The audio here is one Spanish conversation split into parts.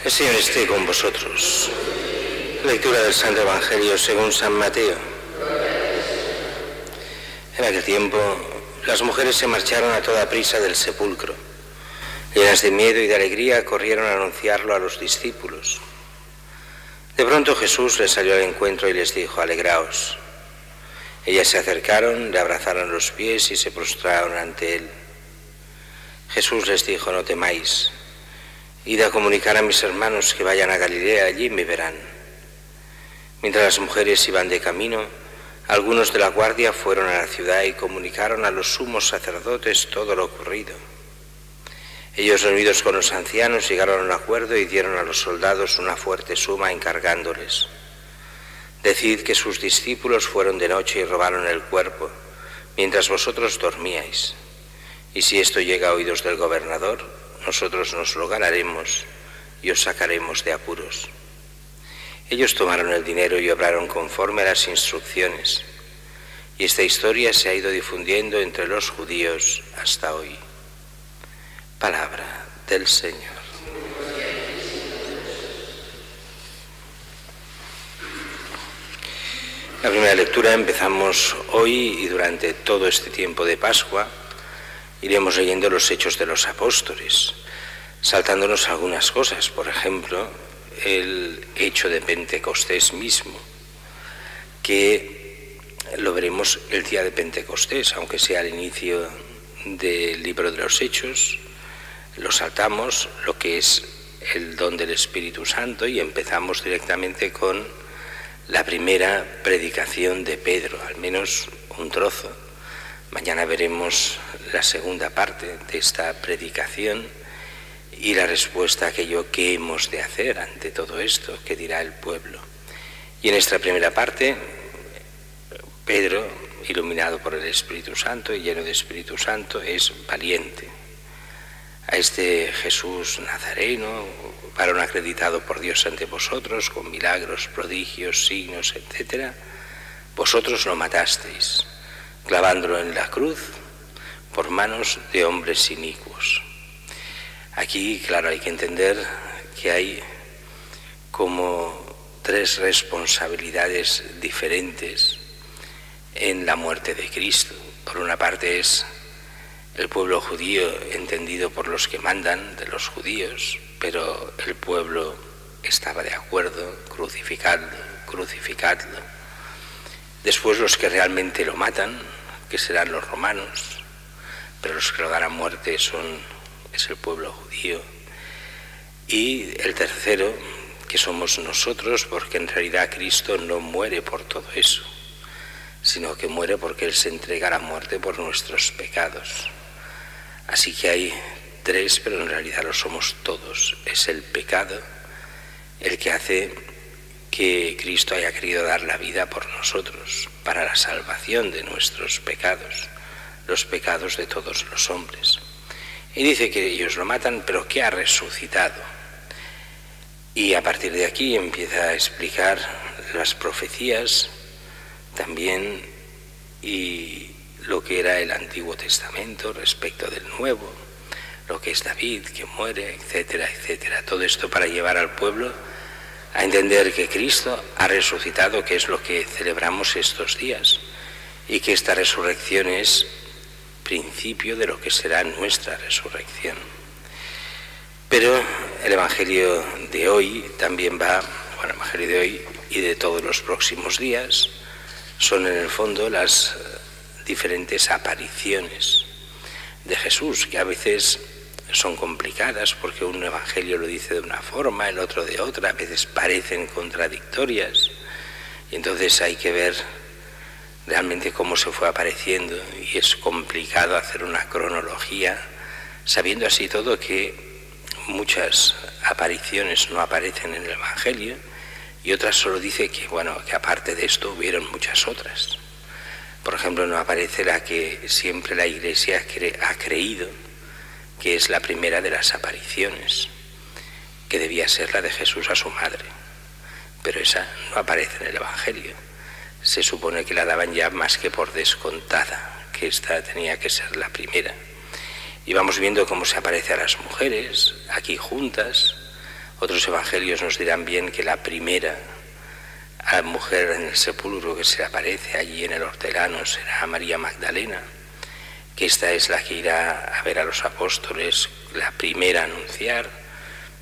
El Señor esté con vosotros. Lectura del Santo Evangelio según San Mateo. En aquel tiempo, las mujeres se marcharon a toda prisa del sepulcro. Llenas de miedo y de alegría, corrieron a anunciarlo a los discípulos. De pronto Jesús les salió al encuentro y les dijo: alegraos. Ellas se acercaron, le abrazaron los pies y se postraron ante él. Jesús les dijo: no temáis. Id a comunicar a mis hermanos que vayan a Galilea, allí me verán. Mientras las mujeres iban de camino, algunos de la guardia fueron a la ciudad y comunicaron a los sumos sacerdotes todo lo ocurrido. Ellos, reunidos con los ancianos, llegaron a un acuerdo y dieron a los soldados una fuerte suma encargándoles: decid que sus discípulos fueron de noche y robaron el cuerpo, mientras vosotros dormíais. Y si esto llega a oídos del gobernador, nosotros nos lo ganaremos y os sacaremos de apuros. Ellos tomaron el dinero y obraron conforme a las instrucciones. Y esta historia se ha ido difundiendo entre los judíos hasta hoy. Palabra del Señor. La primera lectura empezamos hoy y durante todo este tiempo de Pascua iremos leyendo los Hechos de los Apóstoles, saltándonos algunas cosas. Por ejemplo, el hecho de Pentecostés mismo, que lo veremos el día de Pentecostés, aunque sea al inicio del libro de los Hechos. Lo saltamos, lo que es el don del Espíritu Santo, y empezamos directamente con la primera predicación de Pedro, al menos un trozo. Mañana veremos la segunda parte de esta predicación y la respuesta a aquello que hemos de hacer ante todo esto, que dirá el pueblo. Y en esta primera parte, Pedro, iluminado por el Espíritu Santo y lleno de Espíritu Santo, es valiente. A este Jesús Nazareno, varón acreditado por Dios ante vosotros, con milagros, prodigios, signos, etc., vosotros lo matasteis, clavándolo en la cruz por manos de hombres inicuos. Aquí, claro, hay que entender que hay como tres responsabilidades diferentes en la muerte de Cristo. Por una parte es el pueblo judío, entendido por los que mandan, de los judíos, pero el pueblo estaba de acuerdo: crucificadlo, crucificadlo. Después los que realmente lo matan, que serán los romanos, pero los que lo darán muerte es el pueblo judío. Y el tercero, que somos nosotros, porque en realidad Cristo no muere por todo eso, sino que muere porque Él se entrega a la muerte por nuestros pecados. Así que hay tres, pero en realidad lo somos todos. Es el pecado el que hace que Cristo haya querido dar la vida por nosotros, para la salvación de nuestros pecados, los pecados de todos los hombres. Y dice que ellos lo matan, pero que ha resucitado. Y a partir de aquí empieza a explicar las profecías también y lo que era el Antiguo Testamento respecto del Nuevo, lo que es David, que muere, etcétera, etcétera. Todo esto para llevar al pueblo a entender que Cristo ha resucitado, que es lo que celebramos estos días, y que esta resurrección es principio de lo que será nuestra resurrección. Pero el Evangelio de hoy también va, el Evangelio de hoy y de todos los próximos días, son en el fondo las diferentes apariciones de Jesús, que a veces son complicadas porque un evangelio lo dice de una forma, el otro de otra, a veces parecen contradictorias, y entonces hay que ver realmente cómo se fue apareciendo, y es complicado hacer una cronología, sabiendo así todo que muchas apariciones no aparecen en el evangelio y otras solo dice que, que aparte de esto hubieron muchas otras. Por ejemplo, no aparece la que siempre la Iglesia ha creído, que es la primera de las apariciones, que debía ser la de Jesús a su madre. Pero esa no aparece en el Evangelio. Se supone que la daban ya más que por descontada, que esta tenía que ser la primera. Y vamos viendo cómo se aparece a las mujeres, aquí juntas, Otros evangelios nos dirán bien que la primera mujer en el sepulcro que se aparece allí en el hortelano será María Magdalena, que esta es la que irá a ver a los apóstoles, la primera a anunciar.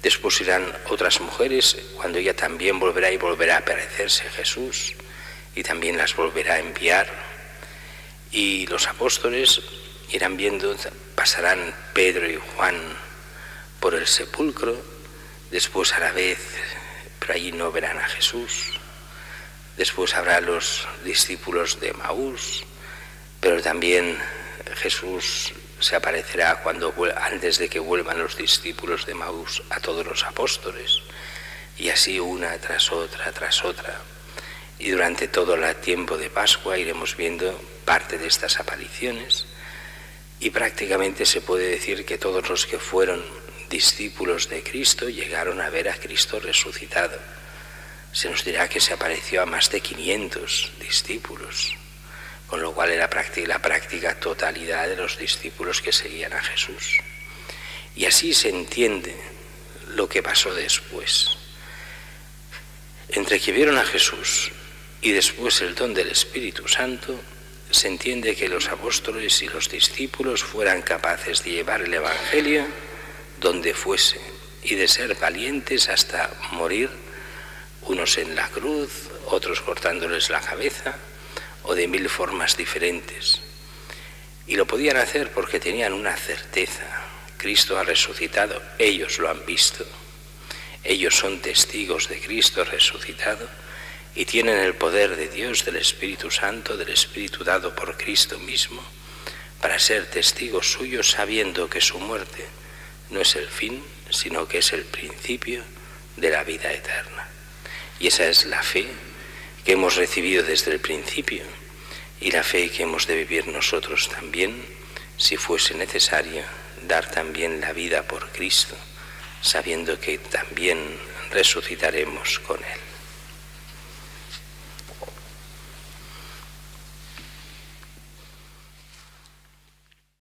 Después irán otras mujeres cuando ella también volverá y volverá a aparecerse Jesús y también las volverá a enviar. Y los apóstoles irán viendo, pasarán Pedro y Juan por el sepulcro, después a la vez, pero allí no verán a Jesús. Después habrá los discípulos de Emaús, pero también Jesús se aparecerá antes de que vuelvan los discípulos de Emaús a todos los apóstoles, y así una tras otra, tras otra. Y durante todo el tiempo de Pascua iremos viendo parte de estas apariciones, y prácticamente se puede decir que todos los que fueron discípulos de Cristo llegaron a ver a Cristo resucitado. Se nos dirá que se apareció a más de 500 discípulos, con lo cual era la práctica totalidad de los discípulos que seguían a Jesús. Y así se entiende lo que pasó después. Entre que vieron a Jesús y después el don del Espíritu Santo, se entiende que los apóstoles y los discípulos fueran capaces de llevar el Evangelio donde fuese y de ser valientes hasta morir, unos en la cruz, otros cortándoles la cabeza, o de 1000 formas diferentes. Y lo podían hacer porque tenían una certeza: Cristo ha resucitado, ellos lo han visto, ellos son testigos de Cristo resucitado y tienen el poder de Dios, del Espíritu Santo, del Espíritu dado por Cristo mismo, para ser testigos suyos, sabiendo que su muerte no es el fin, sino que es el principio de la vida eterna. Y esa es la fe que hemos recibido desde el principio y la fe que hemos de vivir nosotros también, si fuese necesario, dar también la vida por Cristo, sabiendo que también resucitaremos con Él.